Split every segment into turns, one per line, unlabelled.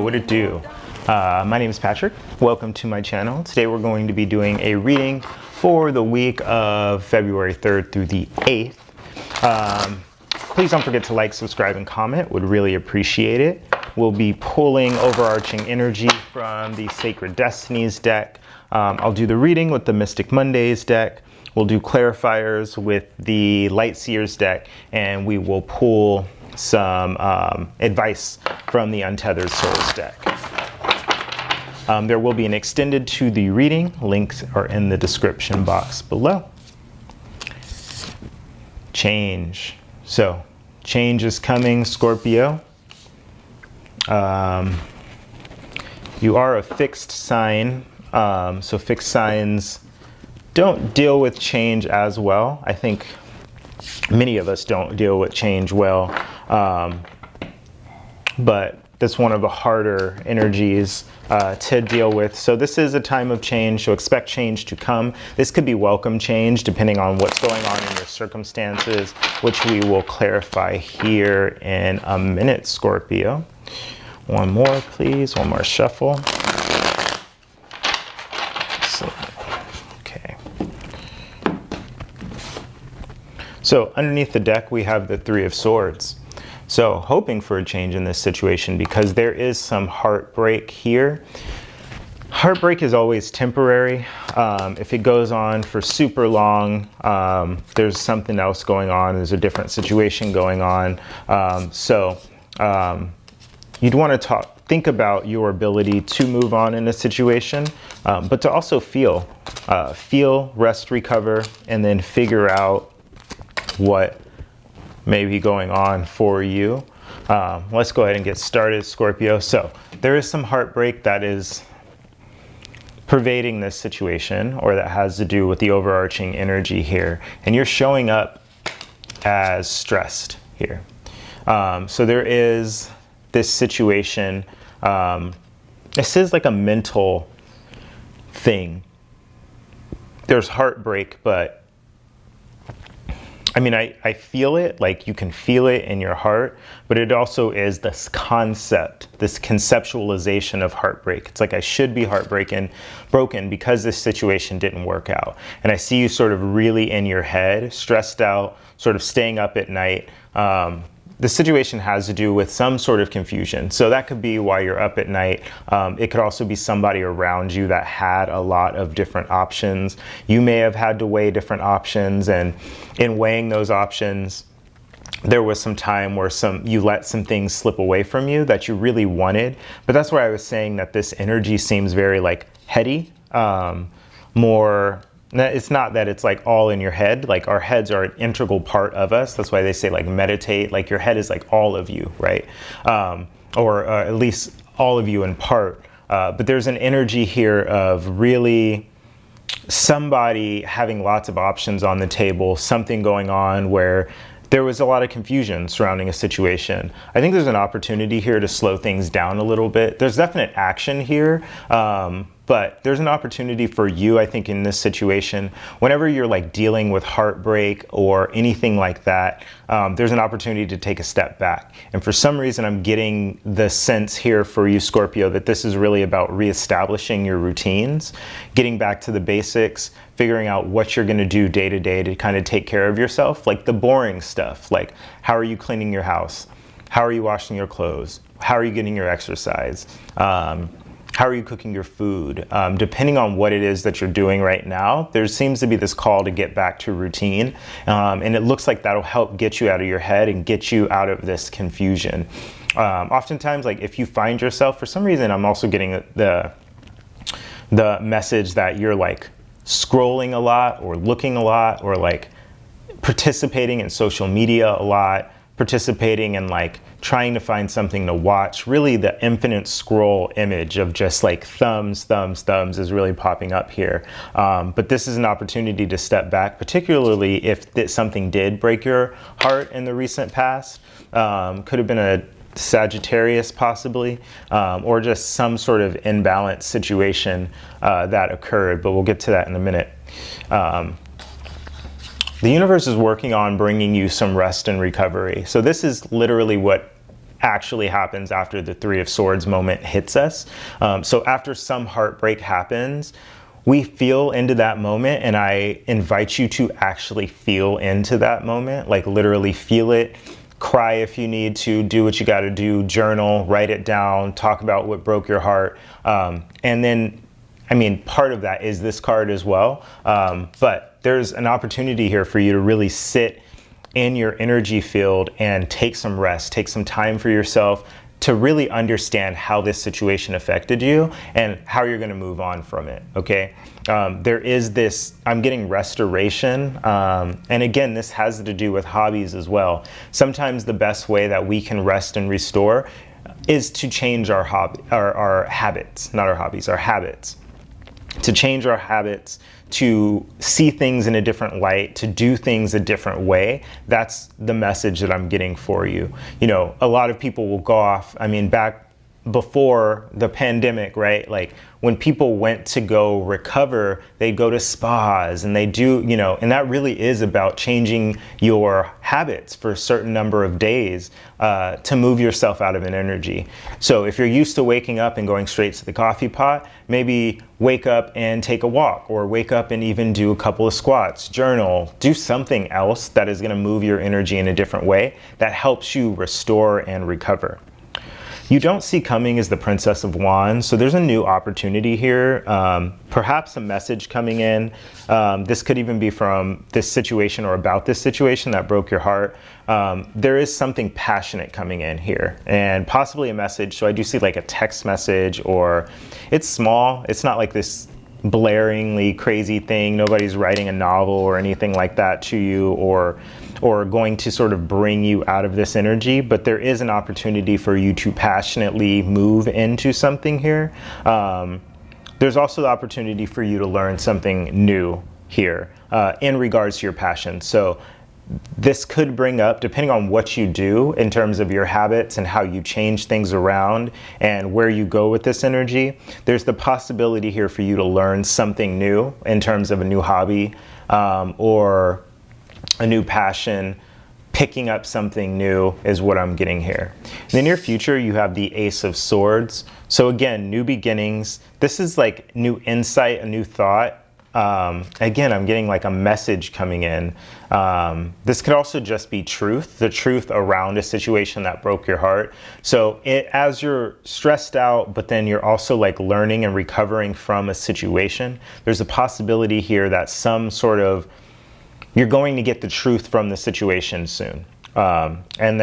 Yo, what it do? My name is Patrick. Welcome to my channel. Today we're going to be doing a reading for the week of February 3rd through the 8th. Please don't forget to like, subscribe, and comment. Would really appreciate it. We'll be pulling overarching energy from the Sacred Destinies deck. I'll do the reading with the Mystic Mondays deck. We'll do clarifiers with the Light Seers deck, and we will pull some advice from the Untethered Souls deck. There will be an extended to the reading. Links are in the description box below. Change. So, change is coming, Scorpio. You are a fixed sign, so fixed signs don't deal with change as well. I think many of us don't deal with change well, but that's one of the harder energies to deal with. So this is a time of change, so expect change to come. This could be welcome change depending on what's going on in your circumstances, which we will clarify here in a minute, Scorpio. One more, please. One more shuffle. Okay. So underneath the deck, we have the Three of Swords. So hoping for a change in this situation because there is some heartbreak here. Heartbreak is always temporary. If it goes on for super long, there's something else going on. There's a different situation going on. You'd want to think about your ability to move on in a situation, but to also feel, rest, recover, and then figure out what may be going on for you. Let's go ahead and get started, Scorpio. So there is some heartbreak that is pervading this situation, or that has to do with the overarching energy here. And you're showing up as stressed here. So there is this situation. This is like a mental thing. There's heartbreak, but I mean, I feel it, like you can feel it in your heart, but it also is this concept, this conceptualization of heartbreak. It's like I should be broken because this situation didn't work out. And I see you sort of really in your head, stressed out, sort of staying up at night. The situation has to do with some sort of confusion. So that could be why you're up at night. It could also be somebody around you that had a lot of different options. You may have had to weigh different options, and in weighing those options, there was some time where you let some things slip away from you that you really wanted. But that's why I was saying that this energy seems very like heady, more. It's not that it's like all in your head. Like our heads are an integral part of us. That's why they say like meditate, like your head is like all of you, right? Or at least all of you in part. But there's an energy here of really somebody having lots of options on the table, something going on where there was a lot of confusion surrounding a situation. I think there's an opportunity here to slow things down a little bit. There's definite action here, but there's an opportunity for you, I think, in this situation. Whenever you're like dealing with heartbreak or anything like that, there's an opportunity to take a step back. And for some reason, I'm getting the sense here for you, Scorpio, that this is really about reestablishing your routines, getting back to the basics, figuring out what you're going to do day to day to kind of take care of yourself, like the boring stuff, like how are you cleaning your house? How are you washing your clothes? How are you getting your exercise? How are you cooking your food? Depending on what it is that you're doing right now, there seems to be this call to get back to routine. And it looks like that'll help get you out of your head and get you out of this confusion. Oftentimes, like if you find yourself, for some reason, I'm also getting the message that you're like scrolling a lot or looking a lot or like participating in social media a lot, participating in like trying to find something to watch. Really the infinite scroll image of just like thumbs is really popping up here. But this is an opportunity to step back, particularly if something did break your heart in the recent past. Could have been a Sagittarius possibly, or just some sort of imbalanced situation that occurred, but we'll get to that in a minute. The universe is working on bringing you some rest and recovery. So this is literally what actually happens after the Three of Swords moment hits us. So after some heartbreak happens, we feel into that moment, and I invite you to actually feel into that moment, like literally feel it. Cry if you need to, do what you got to do, journal, write it down, talk about what broke your heart. And then, I mean, part of that is this card as well. But there's an opportunity here for you to really sit in your energy field and take some rest, take some time for yourself to really understand how this situation affected you and how you're going to move on from it. Okay. There is this, I'm getting restoration. And again, this has to do with hobbies as well. Sometimes the best way that we can rest and restore is to change our habits, not our hobbies, our habits. To change our habits, to see things in a different light, to do things a different way. That's the message that I'm getting for you. You know, a lot of people will go off, I mean, back before the pandemic, right? Like when people went to go recover, they go to spas and they do, you know, and that really is about changing your habits for a certain number of days to move yourself out of an energy. So if you're used to waking up and going straight to the coffee pot, maybe wake up and take a walk, or wake up and even do a couple of squats, journal, do something else that is going to move your energy in a different way that helps you restore and recover. You don't see coming as the Princess of Wands, so there's a new opportunity here, perhaps a message coming in. This could even be from this situation or about this situation that broke your heart. There is something passionate coming in here, and possibly a message. So I do see like a text message, or it's small. It's not like this blaringly crazy thing. Nobody's writing a novel or anything like that to you, or going to sort of bring you out of this energy, but there is an opportunity for you to passionately move into something here. There's also the opportunity for you to learn something new here in regards to your passion. So this could bring up, depending on what you do in terms of your habits and how you change things around and where you go with this energy, there's the possibility here for you to learn something new in terms of a new hobby or a new passion. Picking up something new is what I'm getting here. In the near future, you have the Ace of Swords. So again, new beginnings. This is like new insight, a new thought. Again, I'm getting like a message coming in. This could also just be truth, the truth around a situation that broke your heart. So as you're stressed out, but then you're also like learning and recovering from a situation, there's a possibility here that you're going to get the truth from the situation soon. And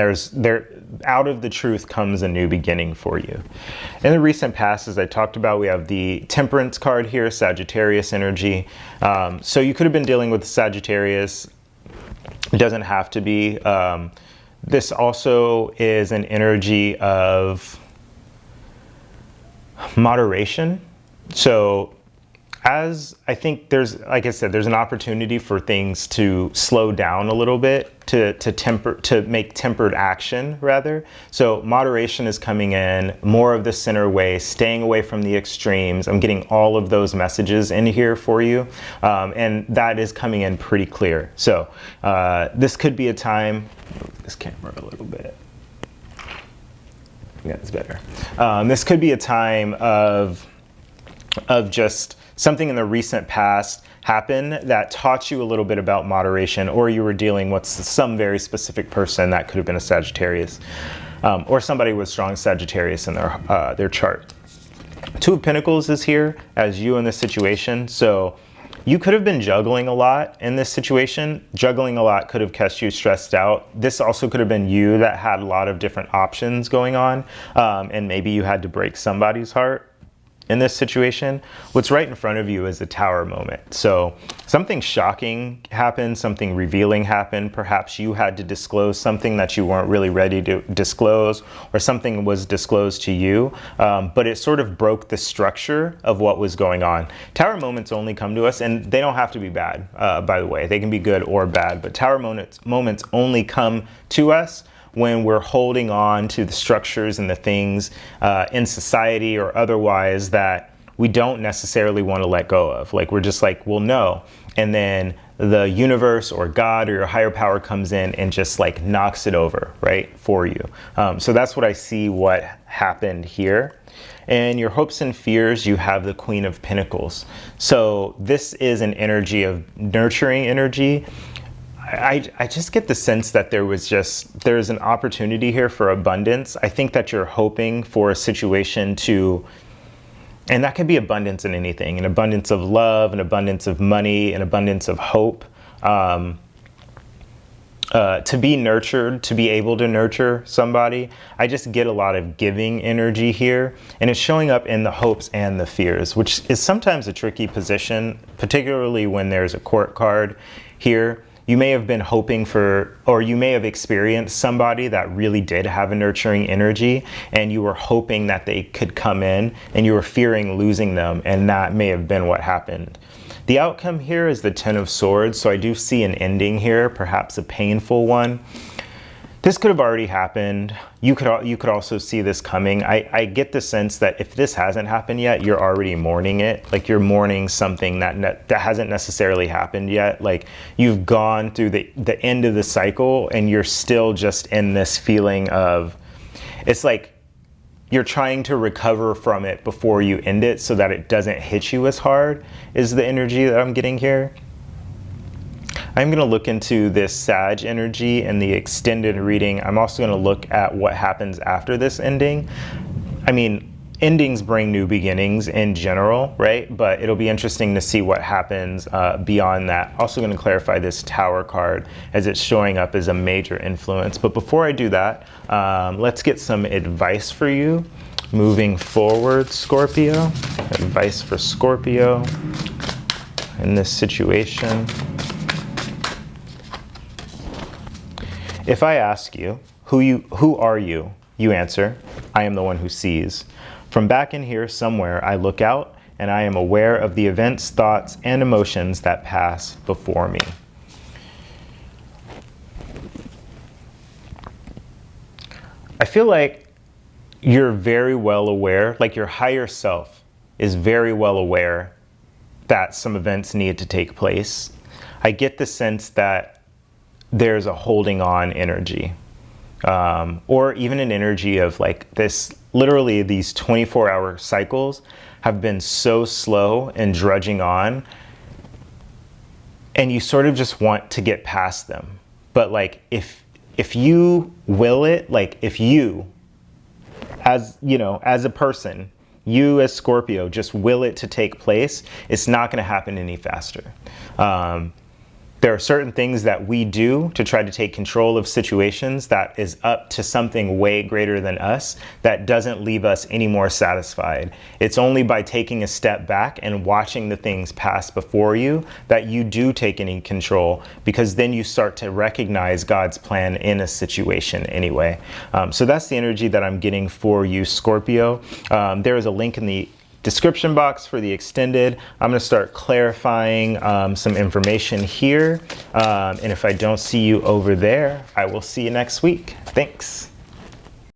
out of the truth comes a new beginning for you. In the recent past, as I talked about, we have the Temperance card here, Sagittarius energy. So you could have been dealing with Sagittarius. It doesn't have to be. This also is an energy of moderation. So as I think there's, like I said, there's an opportunity for things to slow down a little bit, to make tempered action rather. So moderation is coming in, more of the center way, staying away from the extremes. I'm getting all of those messages in here for you. And that is coming in pretty clear. So this could be a time, move this camera a little bit. Yeah, it's better. This could be a time of just something in the recent past happened that taught you a little bit about moderation, or you were dealing with some very specific person that could have been a Sagittarius, or somebody with strong Sagittarius in their chart. Two of Pentacles is here as you in this situation. So you could have been juggling a lot in this situation. Juggling a lot could have kept you stressed out. This also could have been you that had a lot of different options going on, and maybe you had to break somebody's heart. In this situation, what's right in front of you is a Tower moment. So something shocking happened, something revealing happened. Perhaps you had to disclose something that you weren't really ready to disclose, or something was disclosed to you, but it sort of broke the structure of what was going on. Tower moments only come to us, and they don't have to be bad, by the way. They can be good or bad, but Tower moments only come to us when we're holding on to the structures and the things in society or otherwise that we don't necessarily want to let go of. Like, we're just like, well, no. And then the universe or God or your higher power comes in and just like knocks it over, right, for you. So that's what I see what happened here. And your hopes and fears, you have the Queen of Pentacles. So this is an energy of nurturing energy. I just get the sense that there's an opportunity here for abundance. I think that you're hoping for a situation to, and that could be abundance in anything, an abundance of love, an abundance of money, an abundance of hope, to be nurtured, to be able to nurture somebody. I just get a lot of giving energy here, and it's showing up in the hopes and the fears, which is sometimes a tricky position, particularly when there's a court card here. You may have been hoping for, or you may have experienced somebody that really did have a nurturing energy, and you were hoping that they could come in, and you were fearing losing them, and that may have been what happened. The outcome here is the Ten of Swords, so I do see an ending here, perhaps a painful one. This could have already happened. You could also see this coming. I get the sense that if this hasn't happened yet, you're already mourning it. Like, you're mourning something that hasn't necessarily happened yet. Like, you've gone through the end of the cycle, and you're still just in this feeling of, it's like you're trying to recover from it before you end it so that it doesn't hit you as hard, is the energy that I'm getting here. I'm going to look into this Sag energy and the extended reading. I'm also going to look at what happens after this ending. I mean, endings bring new beginnings in general, right? But it'll be interesting to see what happens beyond that. Also going to clarify this Tower card as it's showing up as a major influence. But before I do that, let's get some advice for you moving forward, Scorpio. Advice for Scorpio in this situation. If I ask you, who are you? You answer, I am the one who sees. From back in here somewhere, I look out, and I am aware of the events, thoughts, and emotions that pass before me. I feel like you're very well aware, like your higher self is very well aware that some events need to take place. I get the sense that there's a holding on energy, or even an energy of like this, literally these 24-hour cycles have been so slow and drudging on, and you sort of just want to get past them. But like, if you will it, like if you, as you know, as a person, you as Scorpio, just will it to take place, it's not going to happen any faster. There are certain things that we do to try to take control of situations that is up to something way greater than us that doesn't leave us any more satisfied. It's only by taking a step back and watching the things pass before you that you do take any control, because then you start to recognize God's plan in a situation anyway. So that's the energy that I'm getting for you, Scorpio. There is a link in the description box for the extended. I'm going to start clarifying some information here. And if I don't see you over there, I will see you next week. Thanks.